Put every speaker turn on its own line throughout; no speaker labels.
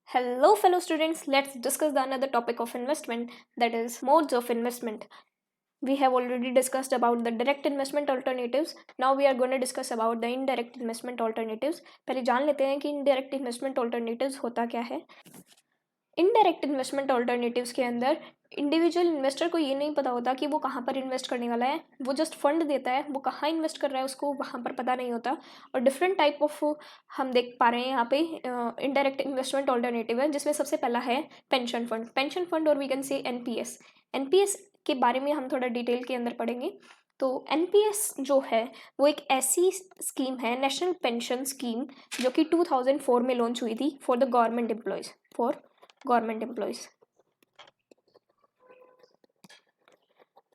Hello, fellow students. Let's discuss the another topic of investment, that is modes of investment. We have already discussed about the direct investment alternatives. Now we are going to discuss about the indirect investment alternatives. पहले जान लेते हैं कि indirect investment alternatives होता क्या है. Indirect investment alternatives के अंदर इंडिविजुअल इन्वेस्टर को ये नहीं पता होता कि वो कहाँ पर इन्वेस्ट करने वाला है. वो जस्ट फंड देता है, वो कहाँ इन्वेस्ट कर रहा है उसको वहाँ पर पता नहीं होता. और डिफरेंट टाइप ऑफ हम देख पा रहे हैं यहाँ पे इनडायरेक्ट इन्वेस्टमेंट ऑल्टरनेटिव है, जिसमें सबसे पहला है पेंशन फंड और वी कैन से एनपीएस के बारे में हम थोड़ा डिटेल के अंदर पढ़ेंगे. तो एनपीएस जो है वो एक ऐसी स्कीम है, नेशनल पेंशन स्कीम, जो कि 2004 में लॉन्च हुई थी for the government employees.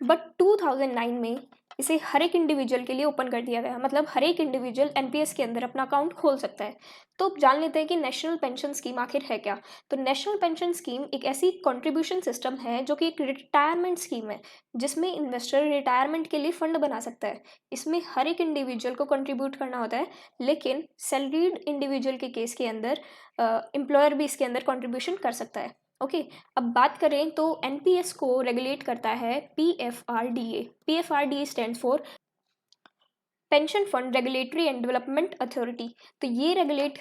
But 2009 में इसे हर एक इंडिविजुअल के लिए ओपन कर दिया गया. मतलब हर एक इंडिविजुअल एनपीएस के अंदर अपना अकाउंट खोल सकता है. तो जान लेते हैं कि नेशनल पेंशन स्कीम आखिर है क्या. तो नेशनल पेंशन स्कीम एक ऐसी कंट्रीब्यूशन सिस्टम है जो कि एक रिटायरमेंट स्कीम है, जिसमें इन्वेस्टर रिटायरमेंट के लिए फंड बना सकता है. इसमें हर एक इंडिविजुअल को कंट्रीब्यूट करना होता है, लेकिन सैलरीड इंडिविजुअल के केस के अंदर एम्प्लॉयर भी इसके अंदर कंट्रीब्यूशन कर सकता है. ओके, अब बात करें तो एनपीएस को रेगुलेट करता है PFRDA stands for pension fund regulatory and development authority. तो ये रेगुलेट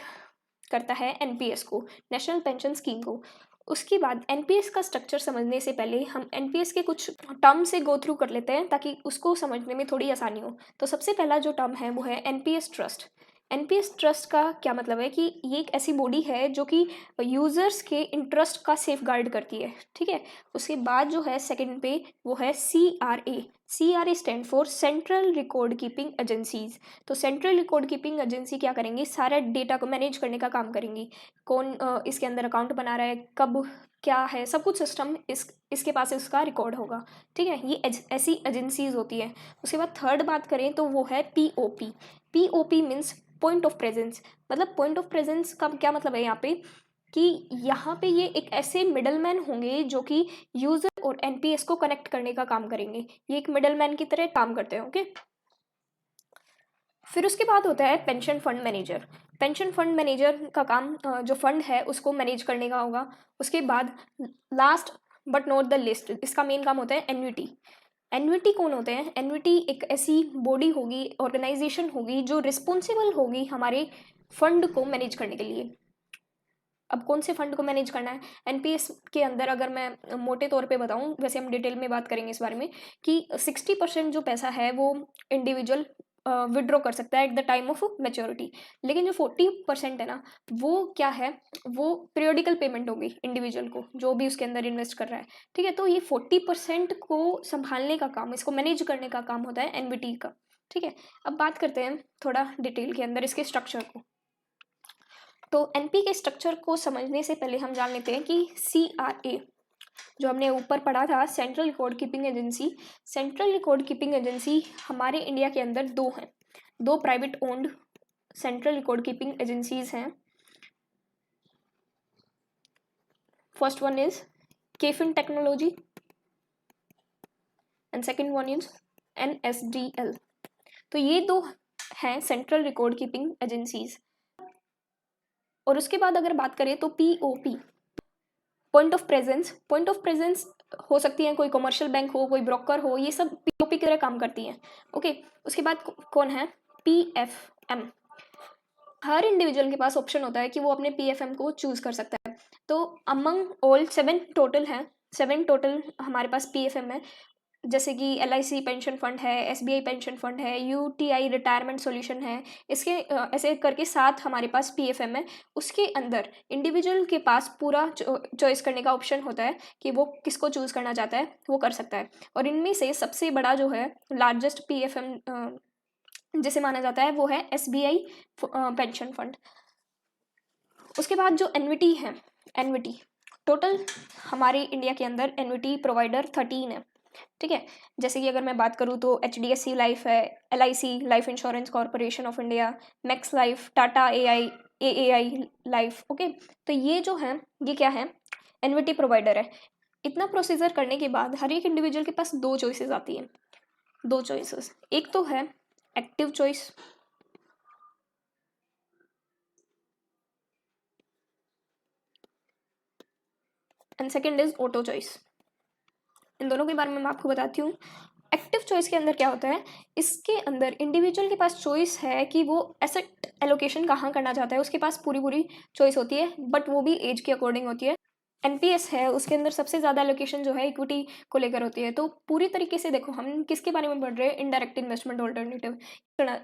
करता है एनपीएस को, नेशनल पेंशन स्कीम को. उसके बाद एनपीएस का स्ट्रक्चर समझने से पहले हम एनपीएस के कुछ टर्म से गो थ्रू कर लेते हैं ताकि उसको समझने में थोड़ी आसानी हो. तो सबसे पहला जो टर्म है वो है एनपीएस ट्रस्ट. एनपीएस ट्रस्ट का क्या मतलब है कि ये एक ऐसी बॉडी है जो कि यूज़र्स के इंटरेस्ट का सेफ गार्ड करती है. ठीक है. उसके बाद जो है सेकंड पे वो है CRA stand for central record keeping agencies. तो सेंट्रल रिकॉर्ड कीपिंग एजेंसी क्या करेंगी, सारा डेटा को मैनेज करने का काम करेंगी. कौन इसके अंदर अकाउंट बना रहा है, कब क्या है, सब कुछ सिस्टम इसके पास उसका रिकॉर्ड होगा. ठीक है, ये ऐसी एजेंसीज होती है. उसके बाद थर्ड बात करें तो वो है POP means point of presence. मतलब पॉइंट ऑफ प्रेजेंस का क्या मतलब है यहाँ पे, कि यहाँ पे ये एक ऐसे मिडलमैन होंगे जो कि यूजर और एनपीएस को कनेक्ट करने का काम करेंगे. ये एक मिडलमैन की तरह काम करते हैं. ओके, फिर उसके बाद होता है पेंशन फंड मैनेजर का काम जो फंड है उसको मैनेज करने का होगा. उसके बाद last but not the list, इसका मेन काम होता है एन्युटी. कौन होते हैं एन्युटी? एक ऐसी बॉडी होगी, ऑर्गेनाइजेशन होगी जो रिस्पॉन्सिबल होगी हमारे फंड को मैनेज करने के लिए. अब कौन से फंड को मैनेज करना है एनपीएस के अंदर, अगर मैं मोटे तौर पे बताऊं, वैसे हम डिटेल में बात करेंगे इस बारे में, कि 60% जो पैसा है वो इंडिविजुअल विड्रॉ कर सकता है at the time of maturity. लेकिन जो 40% है ना, वो क्या है, वो पीरियोडिकल पेमेंट होगी इंडिविजुअल को, जो भी उसके अंदर इन्वेस्ट कर रहा है. ठीक है, तो ये 40% को संभालने का काम, इसको मैनेज करने का काम होता है एनबीटी का. ठीक है, अब बात करते हैं थोड़ा डिटेल के अंदर इसके स्ट्रक्चर को. तो एनपी के स्ट्रक्चर को समझने से पहले हम जान लेते हैं कि CRA, जो हमने ऊपर पढ़ा था, सेंट्रल रिकॉर्ड कीपिंग एजेंसी हमारे इंडिया के अंदर दो हैं. दो private owned central record keeping agencies हैं. First one is KFin technology and second one is NSDL. तो ये दो हैं सेंट्रल रिकॉर्ड कीपिंग एजेंसीज. और उसके बाद अगर बात करें तो POP, पॉइंट ऑफ प्रेजेंस हो सकती है, कोई कमर्शियल बैंक हो, कोई ब्रोकर हो, ये सब पीओपी की तरह काम करती हैं. ओके, उसके बाद कौन है PFM. हर इंडिविजुअल के पास ऑप्शन होता है कि वो अपने PFM को चूज कर सकता है. तो अमंग ऑल 7 टोटल हमारे पास PFM है, जैसे कि LIC पेंशन फंड है, SBI पेंशन फंड है, UTI रिटायरमेंट सॉल्यूशन है. इसके ऐसे करके 7 हमारे पास PFM है. उसके अंदर इंडिविजुअल के पास पूरा चॉइस करने का ऑप्शन होता है कि वो किसको चूज करना चाहता है, वो कर सकता है. और इनमें से सबसे बड़ा जो है लार्जेस्ट PFM जिसे माना जाता है वो है SBI पेंशन फंड. उसके बाद जो एनविटी टोटल हमारे इंडिया के अंदर एनविटी प्रोवाइडर 13 है. ठीक है, जैसे कि अगर मैं बात करूँ तो HDFC लाइफ है, LIC life insurance corporation of India, max life, Tata AAI life. Okay, तो ये जो है ये क्या है, एनविटी प्रोवाइडर है. इतना प्रोसीजर करने के बाद हर एक इंडिविजुअल के पास दो चॉइसेस आती हैं. एक तो है active choice, and second is auto choice. इन दोनों के बारे में मैं आपको बताती हूँ। एक्टिव चॉइस के अंदर क्या होता है, इसके अंदर इंडिविजुअल के पास चॉइस है कि वो एसेट एलोकेशन कहाँ करना चाहता है, उसके पास पूरी चॉइस होती है, बट वो भी एज के अकॉर्डिंग होती है। एनपीएस है, उसके अंदर सबसे ज़्यादा एलोकेशन जो है इक्विटी को लेकर होती है। तो पूरी तरीके से देखो हम किसके बारे में पढ़ रहे हैं, इनडायरेक्ट इन्वेस्टमेंट ऑल्टरनेटिव।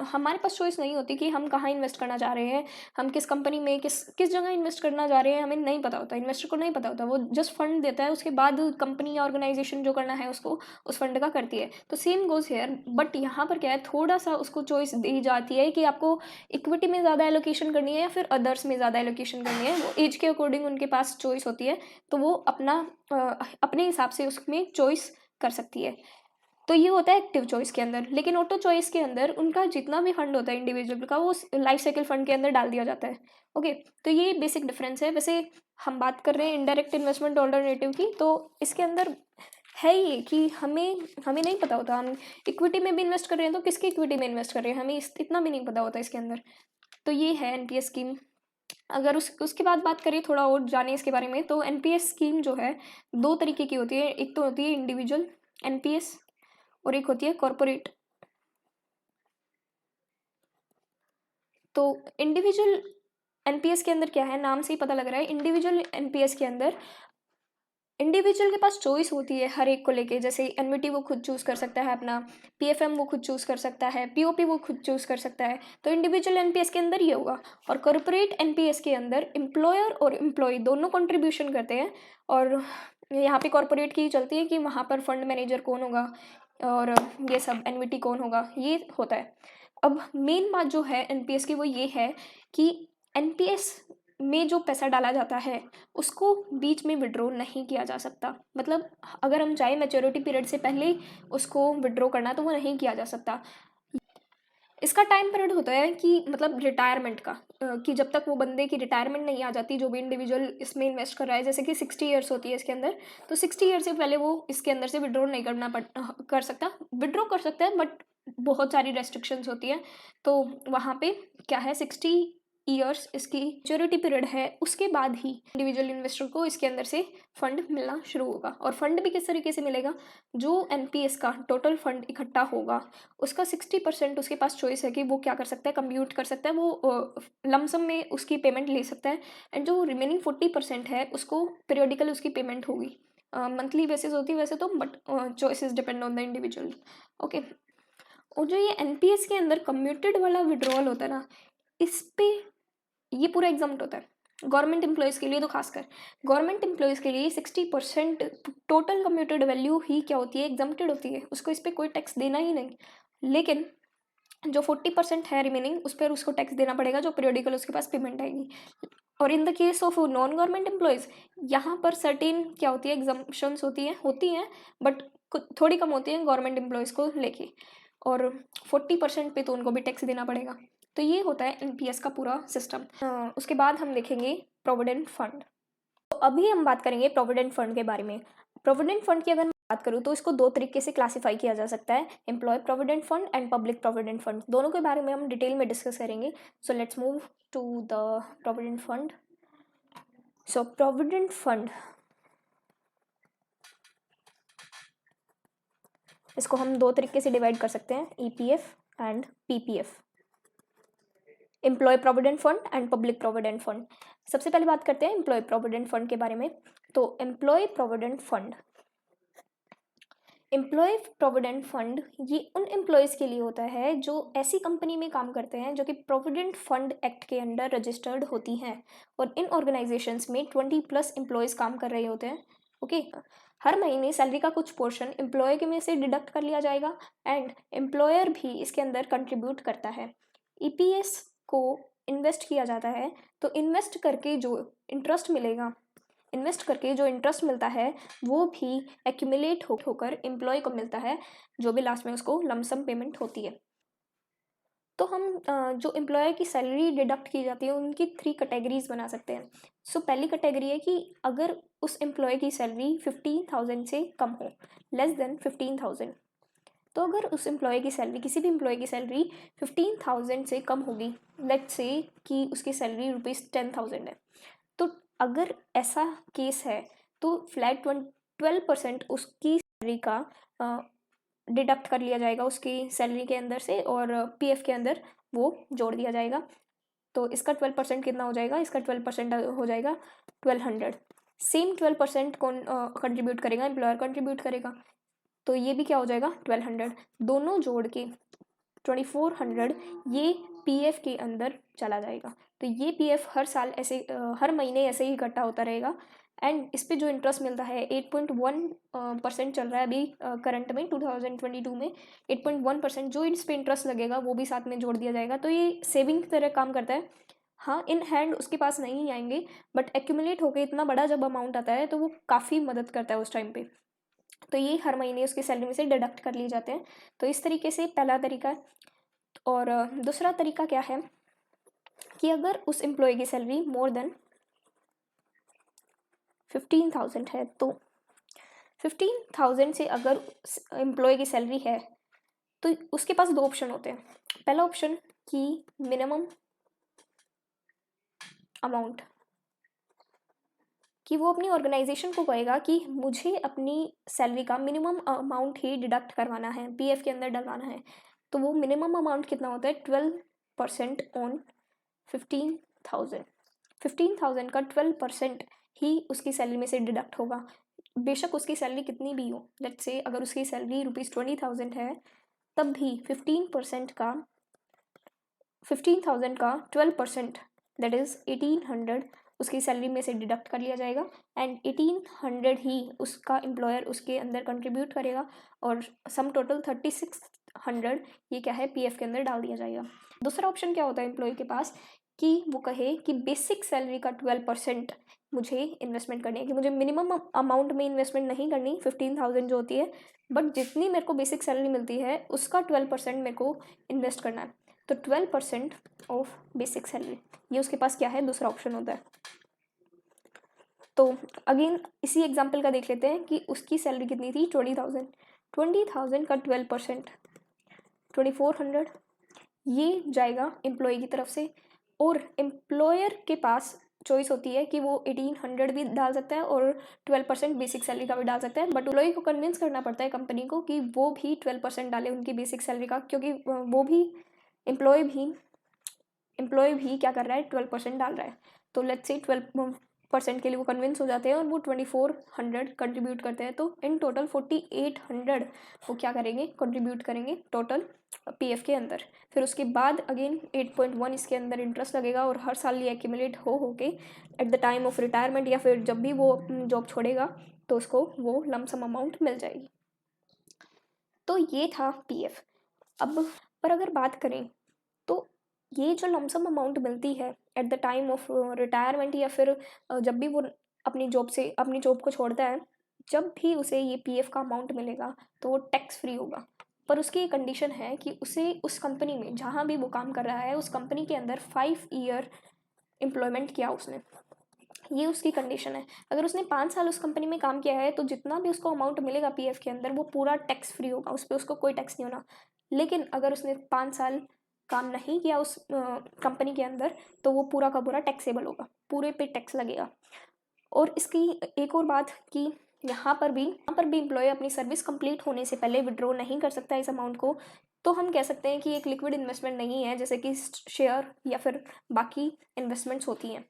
हमारे पास चॉइस नहीं होती कि हम कहाँ इन्वेस्ट करना चाह रहे हैं, हम किस कंपनी में किस जगह इन्वेस्ट करना चाह रहे हैं, हमें नहीं पता होता, इन्वेस्टर को नहीं पता होता, वो जस्ट फंड देता है, उसके बाद कंपनी या ऑर्गेनाइजेशन जो करना है उसको उस फंड का करती है। तो सेम गोज हेयर, बट यहाँ पर क्या है, थोड़ा सा उसको चॉइस दी जाती है कि आपको इक्विटी में ज़्यादा एलोकेशन करनी है या फिर अदर्स में ज़्यादा एलोकेशन करनी है। वो एज के अकॉर्डिंग उनके पास चॉइस होती है, तो वो अपने हिसाब से उसमें चॉइस कर सकती है। तो ये होता है एक्टिव चॉइस के अंदर। लेकिन ऑटो चॉइस के अंदर उनका जितना भी फंड होता है इंडिविजुअल का, वो लाइफ साइकिल फंड के अंदर डाल दिया जाता है। ओके, तो ये बेसिक डिफरेंस है। वैसे हम बात कर रहे हैं इनडायरेक्ट इन्वेस्टमेंट ऑल्टरनेटिव की, तो इसके अंदर है ये कि हमें नहीं पता होता, हम इक्विटी में भी इन्वेस्ट कर रहे हैं तो किसकी इक्विटी में इन्वेस्ट कर रहे हैं, हमें इतना भी नहीं पता होता इसके अंदर। तो ये है एनपीएस स्कीम। अगर उसके बाद बात करें थोड़ा और जाने इसके बारे में, तो एनपीएस स्कीम जो है दो तरीके की होती है। एक तो होती है इंडिविजुअल एनपीएस और एक होती है कॉर्पोरेट। तो इंडिविजुअल एनपीएस के अंदर क्या है, नाम से ही पता लग रहा है, इंडिविजुअल एनपीएस के अंदर इंडिविजुअल के पास चॉइस होती है हर एक को लेके। जैसे एनविटी वो खुद चूज़ कर सकता है अपना, पीएफएम वो खुद चूज़ कर सकता है, पीओपी वो खुद चूज़ कर सकता है। तो इंडिविजुअल एनपीएस के अंदर ये होगा। और कॉर्पोरेट एनपीएस के अंदर एम्प्लॉयर और एम्प्लॉय दोनों कंट्रीब्यूशन करते हैं। और यहाँ पे कॉर्पोरेट की चलती है कि वहाँ पर फंड मैनेजर कौन होगा और ये सब एनविटी कौन होगा, ये होता है। अब मेन बात जो है एनपीएस की वो ये है कि एनपीएस में जो पैसा डाला जाता है उसको बीच में विड्रॉ नहीं किया जा सकता। मतलब अगर हम चाहे मैच्योरिटी पीरियड से पहले उसको विड्रॉ करना, तो वो नहीं किया जा सकता। इसका टाइम पीरियड होता है कि मतलब रिटायरमेंट का, कि जब तक वो बंदे की रिटायरमेंट नहीं आ जाती, जो भी इंडिविजुअल इसमें इन्वेस्ट कर रहा है, जैसे कि 60 ईयर्स होती है इसके अंदर, तो 60 ईयर से पहले वो इसके अंदर से विड्रॉ नहीं कर सकता। विड्रॉ कर सकता है बट बहुत सारी रेस्ट्रिक्शंस होती हैं। तो वहाँ पे क्या है, 60 ईयर्स इसकी मैच्योरिटी पीरियड है, उसके बाद ही इंडिविजुअल इन्वेस्टर को इसके अंदर से फंड मिलना शुरू होगा। और फंड भी किस तरीके से मिलेगा, जो एनपीएस का टोटल फंड इकट्ठा होगा उसका 60% उसके पास चॉइस है कि वो क्या कर सकता है, कंप्यूट कर सकता है, वो लमसम में उसकी पेमेंट ले सकता है। एंड जो रिमेनिंग 40% है उसको पीरियडिकल उसकी पेमेंट होगी, मंथली बेसिस होती है वैसे तो, but choices depend on the individual. Okay, और जो ये एनपीएस के अंदर कम्यूटेड वाला विड्रॉल होता है ना, इस पे ये पूरा एग्जाम्प्ट होता है गवर्नमेंट एम्प्लॉयज़ के लिए। तो खासकर गवर्नमेंट एम्प्लॉयज़ के लिए 60% टोटल कम्यूटेड वैल्यू ही क्या होती है, एग्जाम्प्टेड होती है, उसको इस पर कोई टैक्स देना ही नहीं। लेकिन जो 40% है रिमेनिंग, उस पर उसको टैक्स देना पड़ेगा, जो पीरियडिकल उसके पास पेमेंट आएगी। और in the case of non government employees, यहाँ पर सर्टेन क्या होती है, एग्जाम्पशंस होती हैं बट थोड़ी कम होती हैं गवर्नमेंट एम्प्लॉयज़ को लेके, और 40% पे तो उनको भी टैक्स देना पड़ेगा। तो ये होता है एनपीएस का पूरा सिस्टम। उसके बाद हम देखेंगे प्रोविडेंट फंड। तो अभी हम बात करेंगे प्रोविडेंट फंड के बारे में। प्रोविडेंट फंड की अगर मैं बात करूँ तो इसको दो तरीके से क्लासीफाई किया जा सकता है, employ provident fund and public provident fund. दोनों के बारे में हम डिटेल में डिस्कस करेंगे। So let's move to the provident fund. So provident fund, इसको हम दो तरीके से डिवाइड कर सकते हैं, EPF and PPF, employ provident fund and public provident fund. सबसे पहले बात करते हैं एम्प्लॉय प्रोविडेंट फंड के बारे में। तो employ provident fund, employ provident fund ये उन एम्प्लॉयज़ के लिए होता है जो ऐसी कंपनी में काम करते हैं जो कि प्रोविडेंट फंड एक्ट के अंडर रजिस्टर्ड होती हैं, और इन ऑर्गेनाइजेशंस में 20+ एम्प्लॉयज़ काम कर रहे होते हैं। ओके, हर महीने सैलरी का कुछ पोर्शन एम्प्लॉय के में से डिडक्ट कर लिया जाएगा एंड एम्प्लॉयर भी इसके अंदर कंट्रीब्यूट करता है। ईपीएस को इन्वेस्ट किया जाता है, तो इन्वेस्ट करके जो इंटरेस्ट मिलता है वो भी एक्यूमुलेट होकर एम्प्लॉय को मिलता है, जो भी लास्ट में उसको लमसम पेमेंट होती है। तो हम जो एम्प्लॉयर की सैलरी डिडक्ट की जाती है उनकी 3 कैटेगरीज बना सकते हैं। सो पहली कैटेगरी है कि अगर उस एम्प्लॉय की सैलरी 15,000 से कम हो, लेस देन 15,000। तो अगर उस एम्प्लॉय की सैलरी, किसी भी एम्प्लॉय की सैलरी 15,000 से कम होगी, लेट्स से कि उसकी सैलरी ₹10,000 है, तो अगर ऐसा केस है तो फ्लैट 12% उसकी सैलरी का डिडक्ट कर लिया जाएगा उसकी सैलरी के अंदर से, और पीएफ के अंदर वो जोड़ दिया जाएगा। तो इसका 12% कितना हो जाएगा, इसका 12% हो जाएगा 1200। सेम 12% कौन कंट्रीब्यूट करेगा, एम्प्लॉयर कंट्रीब्यूट करेगा, तो ये भी क्या हो जाएगा 1200, दोनों जोड़ के 2400 ये पीएफ के अंदर चला जाएगा। तो ये पीएफ हर साल ऐसे हर महीने ऐसे ही इकट्ठा होता रहेगा। एंड इस पे जो इंटरेस्ट मिलता है 8.1% चल रहा है अभी करंट में 2022 में 8.1% जो इस पे इंटरेस्ट लगेगा वो भी साथ में जोड़ दिया जाएगा। तो ये सेविंग की तरह काम करता है। हाँ, इन हैंड उसके पास नहीं आएंगे, बट एक्यूमुलेट होकर इतना बड़ा जब अमाउंट आता है तो वो काफ़ी मदद करता है उस टाइम पे। तो ये हर महीने उसकी सैलरी में से डिडक्ट कर लिए जाते हैं। तो इस तरीके से पहला तरीका है। और दूसरा तरीका क्या है कि अगर उस एम्प्लॉय की सैलरी मोर देन 15,000 है, तो 15,000 से अगर एम्प्लॉय की सैलरी है तो उसके पास दो ऑप्शन होते हैं। पहला ऑप्शन कि मिनिमम अमाउंट, कि वो अपनी ऑर्गेनाइजेशन को कहेगा कि मुझे अपनी सैलरी का मिनिमम अमाउंट ही डिडक्ट करवाना है, पीएफ के अंदर डलवाना है। तो वो मिनिमम अमाउंट कितना होता है 12% ऑन 15,000। 15,000 का 12% ही उसकी सैलरी में से डिडक्ट होगा, बेशक उसकी सैलरी कितनी भी हो। लेट्स से अगर उसकी सैलरी ₹20,000 है, तब भी 15,000 का 12% दैट इज़ 1800 उसकी सैलरी में से डिडक्ट कर लिया जाएगा। एंड 1800 ही उसका एम्प्लॉयर उसके अंदर कंट्रीब्यूट करेगा, और सम टोटल 3600 ये क्या है पीएफ के अंदर डाल दिया जाएगा। दूसरा ऑप्शन क्या होता है एम्प्लॉय के पास कि वो कहे कि बेसिक सैलरी का 12% मुझे इन्वेस्टमेंट करनी है, कि मुझे मिनिमम अमाउंट में इन्वेस्टमेंट नहीं करनी 15,000 जो होती है, बट जितनी मेरे को बेसिक सैलरी मिलती है उसका 12% मेरे को इन्वेस्ट करना है। तो 12% ऑफ बेसिक सैलरी, ये उसके पास क्या है दूसरा ऑप्शन होता है। तो अगेन इसी एग्जांपल का देख लेते हैं कि उसकी सैलरी कितनी थी 20,000 का 12% 2400 ये जाएगा एम्प्लॉय की तरफ से, और एम्प्लॉयर के पास चॉइस होती है कि वो 1800 भी डाल सकता है और 12% बेसिक सैलरी का भी डाल सकता है। बट एम्प्लॉय को कन्विंस करना पड़ता है कंपनी को कि वो भी 12% डाले उनकी बेसिक सैलरी का, क्योंकि वो भी एम्प्लॉय भी क्या कर रहा है 12% डाल रहा है। तो लेट्स से 12% के लिए वो कन्विंस हो जाते हैं और वो 2400 कंट्रीब्यूट करते हैं। तो इन टोटल 4800 वो क्या करेंगे कंट्रीब्यूट करेंगे टोटल पीएफ के अंदर। फिर उसके बाद अगेन 8.1 इसके अंदर इंटरेस्ट लगेगा, और हर साल ये एक्यूमुलेट हो के at the time of retirement या फिर जब भी वो जॉब छोड़ेगा तो उसको वो लमसम अमाउंट मिल जाएगी। तो ये था पीएफ। अब पर अगर बात करें तो ये जो लमसम अमाउंट मिलती है at the time of retirement या फिर जब भी वो अपनी जॉब को छोड़ता है, जब भी उसे ये पीएफ का अमाउंट मिलेगा तो वो टैक्स फ्री होगा। पर उसकी एक कंडीशन है कि उसे उस कंपनी में जहाँ भी वो काम कर रहा है उस कंपनी के अंदर 5 ईयर एम्प्लॉयमेंट किया उसने, ये उसकी कंडीशन है। अगर उसने 5 साल उस कंपनी में काम किया है तो जितना भी उसको अमाउंट मिलेगा पीएफ के अंदर वो पूरा टैक्स फ्री होगा, उस पर उसको कोई टैक्स नहीं होना। लेकिन अगर उसने 5 साल काम नहीं किया उस कंपनी के अंदर तो वो पूरा का पूरा टैक्सेबल होगा, पूरे पे टैक्स लगेगा। और इसकी एक और बात कि यहाँ पर भी एम्प्लॉय अपनी सर्विस कंप्लीट होने से पहले विड्रॉ नहीं कर सकता इस अमाउंट को। तो हम कह सकते हैं कि एक लिक्विड इन्वेस्टमेंट नहीं है, जैसे कि शेयर या फिर बाकी इन्वेस्टमेंट्स होती हैं।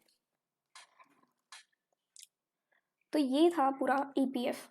तो ये था पूरा ईपीएफ।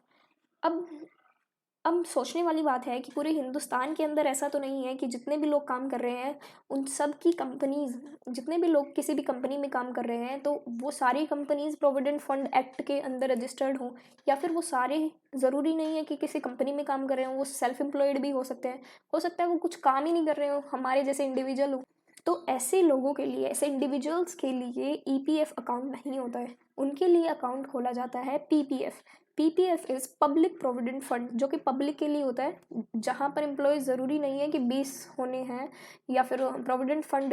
अब सोचने वाली बात है कि पूरे हिंदुस्तान के अंदर ऐसा तो नहीं है कि जितने भी लोग काम कर रहे हैं उन सब की कंपनीज, जितने भी लोग किसी भी कंपनी में काम कर रहे हैं तो वो सारी कंपनीज प्रोविडेंट फंड एक्ट के अंदर रजिस्टर्ड हों, या फिर वो सारे ज़रूरी नहीं है कि किसी कंपनी में काम कर रहे हों, वो सेल्फ एम्प्लॉयड भी हो सकते हैं। हो सकता है वो कुछ काम ही नहीं कर रहे हो, हमारे जैसे इंडिविजुअल हो। तो ऐसे लोगों के लिए, ऐसे इंडिविजुअल्स के लिए ईपीएफ अकाउंट नहीं होता है, उनके लिए अकाउंट खोला जाता है PPF. PPF is public provident fund, जो कि पब्लिक के लिए होता है, जहाँ पर एम्प्लॉय ज़रूरी नहीं है कि 20 होने हैं या फिर प्रोविडेंट फंड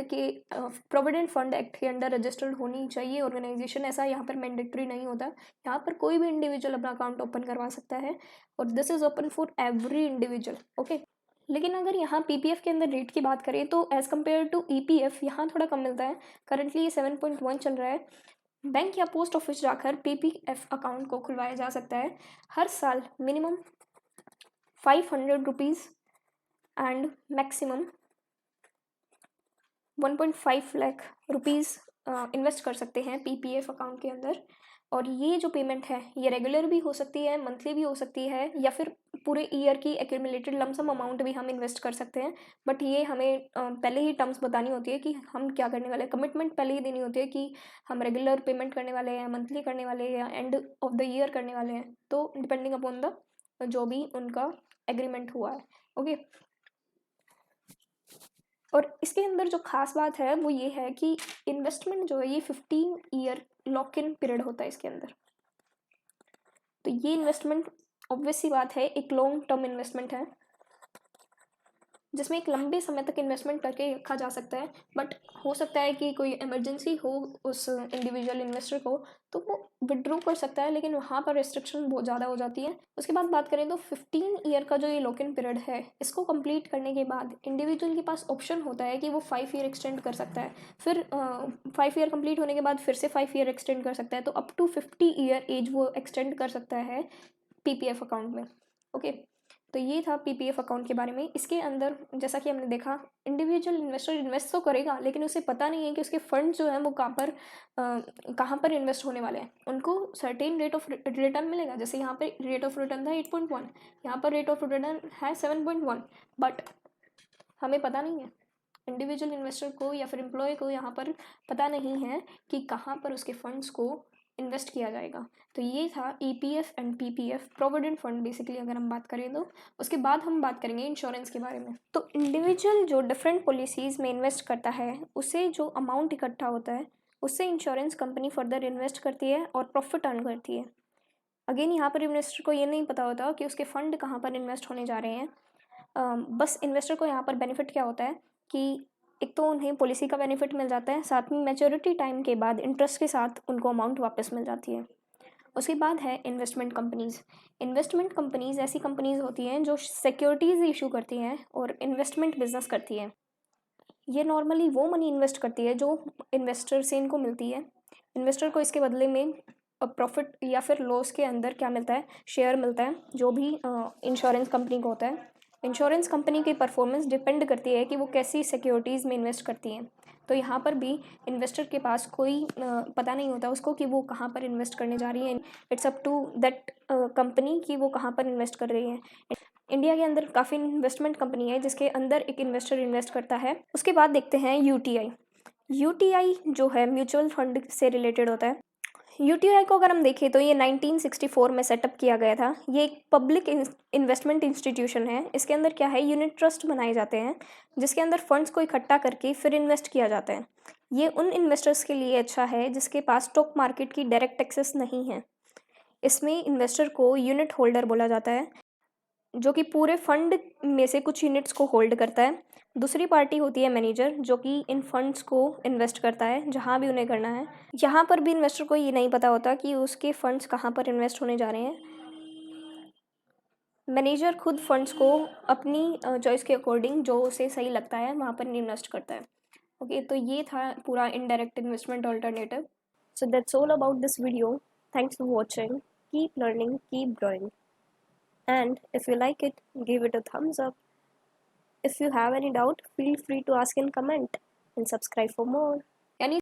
एक्ट के अंडर रजिस्टर्ड होनी चाहिए ऑर्गेनाइजेशन, ऐसा यहाँ पर मैंडेटरी नहीं होता। यहाँ पर कोई भी इंडिविजुअल अपना अकाउंट ओपन करवा सकता है, और this is open for every individual. Okay, लेकिन अगर यहाँ पीपीएफ के अंदर रेट की बात करें तो एज़ कम्पेयर टू ईपीएफ यहाँ थोड़ा कम मिलता है। करंटली ये 7.1 चल रहा है, बैंक या पोस्ट ऑफिस जाकर पीपीएफ अकाउंट को खुलवाया जा सकता है। हर साल minimum 500 rupees and maximum 1.5 lakh rupees invest कर सकते हैं पीपीएफ अकाउंट के अंदर। और ये जो पेमेंट है ये रेगुलर भी हो सकती है, मंथली भी हो सकती है, या फिर पूरे ईयर की एक्यूमुलेटेड लमसम अमाउंट भी हम इन्वेस्ट कर सकते हैं। बट ये हमें पहले ही टर्म्स बतानी होती है कि हम क्या करने वाले हैं, कमिटमेंट पहले ही देनी होती है कि हम रेगुलर पेमेंट करने वाले हैं, मंथली करने वाले हैं, या एंड ऑफ द ईयर करने वाले हैं। तो डिपेंडिंग अपॉन द जो भी उनका एग्रीमेंट हुआ है। ओके, और इसके अंदर जो खास बात है वो ये है कि इन्वेस्टमेंट जो है ये 15 ईयर लॉक इन पीरियड होता है इसके अंदर। तो ये इन्वेस्टमेंट ऑब्वियस सी बात है एक लॉन्ग टर्म इन्वेस्टमेंट है, जिसमें एक लंबे समय तक इन्वेस्टमेंट करके रखा जा सकता है। बट हो सकता है कि कोई इमरजेंसी हो उस इंडिविजुअल इन्वेस्टर को, तो वो विड्रॉ कर सकता है, लेकिन वहाँ पर रिस्ट्रिक्शन बहुत ज़्यादा हो जाती है। उसके बाद बात करें तो 15 ईयर का जो ये लॉक इन पीरियड है, इसको कंप्लीट करने के बाद इंडिविजुअल के पास ऑप्शन होता है कि वो 5 ईयर एक्सटेंड कर सकता है। फिर 5 ईयर कंप्लीट होने के बाद फिर से 5 ईयर एक्सटेंड कर सकता है। तो अप टू 50 ईयर एज वो एक्सटेंड कर सकता है पीपीएफ अकाउंट में। ओके, तो ये था पीपीएफ अकाउंट के बारे में। इसके अंदर जैसा कि हमने देखा, इंडिविजुअल इन्वेस्टर इन्वेस्ट तो करेगा, लेकिन उसे पता नहीं है कि उसके फंड जो हैं वो कहाँ पर इन्वेस्ट होने वाले हैं। उनको सर्टेन रेट ऑफ रिटर्न मिलेगा। जैसे यहाँ पे रेट ऑफ रिटर्न था 8.1, यहाँ पर रेट ऑफ रिटर्न है 7.1, बट हमें पता नहीं है, इंडिविजुअल इन्वेस्टर को या फिर एम्प्लॉय को यहाँ पर पता नहीं है कि कहाँ पर उसके फंड्स को इन्वेस्ट किया जाएगा। तो ये था EPF and PPF, provident fund basically अगर हम बात करें तो। उसके बाद हम बात करेंगे इंश्योरेंस के बारे में। तो इंडिविजुअल जो डिफरेंट पॉलिसीज़ में इन्वेस्ट करता है, उसे जो अमाउंट इकट्ठा होता है उससे इंश्योरेंस कंपनी फर्दर इन्वेस्ट करती है और प्रॉफिट अर्न करती है। अगेन यहाँ पर इन्वेस्टर को ये नहीं पता होता कि उसके फंड कहाँ पर इन्वेस्ट होने जा रहे हैं। बस इन्वेस्टर को यहाँ पर बेनिफिट क्या होता है कि एक तो उन्हें पॉलिसी का बेनिफिट मिल जाता है, साथ में मैच्योरिटी टाइम के बाद इंटरेस्ट के साथ उनको अमाउंट वापस मिल जाती है। उसके बाद है इन्वेस्टमेंट कंपनीज़। इन्वेस्टमेंट कंपनीज़ ऐसी कंपनीज़ होती हैं जो सिक्योरिटीज़ इशू करती हैं और इन्वेस्टमेंट बिजनेस करती हैं। ये नॉर्मली वो मनी इन्वेस्ट करती है जो इन्वेस्टर से इनको मिलती है। इन्वेस्टर को इसके बदले में प्रॉफिट या फिर लॉस के अंदर क्या मिलता है, शेयर मिलता है, जो भी इंश्योरेंस कंपनी को होता है। इंश्योरेंस कंपनी की परफॉर्मेंस डिपेंड करती है कि वो कैसी सिक्योरिटीज़ में इन्वेस्ट करती हैं। तो यहाँ पर भी इन्वेस्टर के पास कोई पता नहीं होता उसको कि वो कहाँ पर इन्वेस्ट करने जा रही है। It's up to that company कि वो कहाँ पर इन्वेस्ट कर रही है। इंडिया के अंदर काफ़ी इन्वेस्टमेंट कंपनी है जिसके अंदर एक इन्वेस्टर इन्वेस्ट करता है। उसके बाद देखते हैं यूटीआई। यूटीआई जो है म्यूचुअल फंड से रिलेटेड होता है। यूटीआई को अगर हम देखें तो ये 1964 में सेटअप किया गया था। ये एक पब्लिक इन्वेस्टमेंट इंस्टीट्यूशन है। इसके अंदर क्या है, यूनिट ट्रस्ट बनाए जाते हैं जिसके अंदर फंड्स को इकट्ठा करके फिर इन्वेस्ट किया जाता है। ये उन इन्वेस्टर्स के लिए अच्छा है जिसके पास स्टॉक मार्केट की डायरेक्ट एक्सेस नहीं है। इसमें इन्वेस्टर को यूनिट होल्डर बोला जाता है, जो कि पूरे फंड में से कुछ यूनिट्स को होल्ड करता है। दूसरी पार्टी होती है मैनेजर, जो कि इन फंड्स को इन्वेस्ट करता है जहाँ भी उन्हें करना है। यहाँ पर भी इन्वेस्टर को ये नहीं पता होता कि उसके फंड्स कहाँ पर इन्वेस्ट होने जा रहे हैं। मैनेजर खुद फंड्स को अपनी चॉइस के अकॉर्डिंग जो उसे सही लगता है वहाँ पर इन्वेस्ट करता है। ओके, तो ये था पूरा indirect investment alternative. So that's all about this video. Thanks for watching. Keep learning, keep growing, and if you like it, give it a thumbs up. If you have any doubt, feel free to ask in comment and subscribe for more.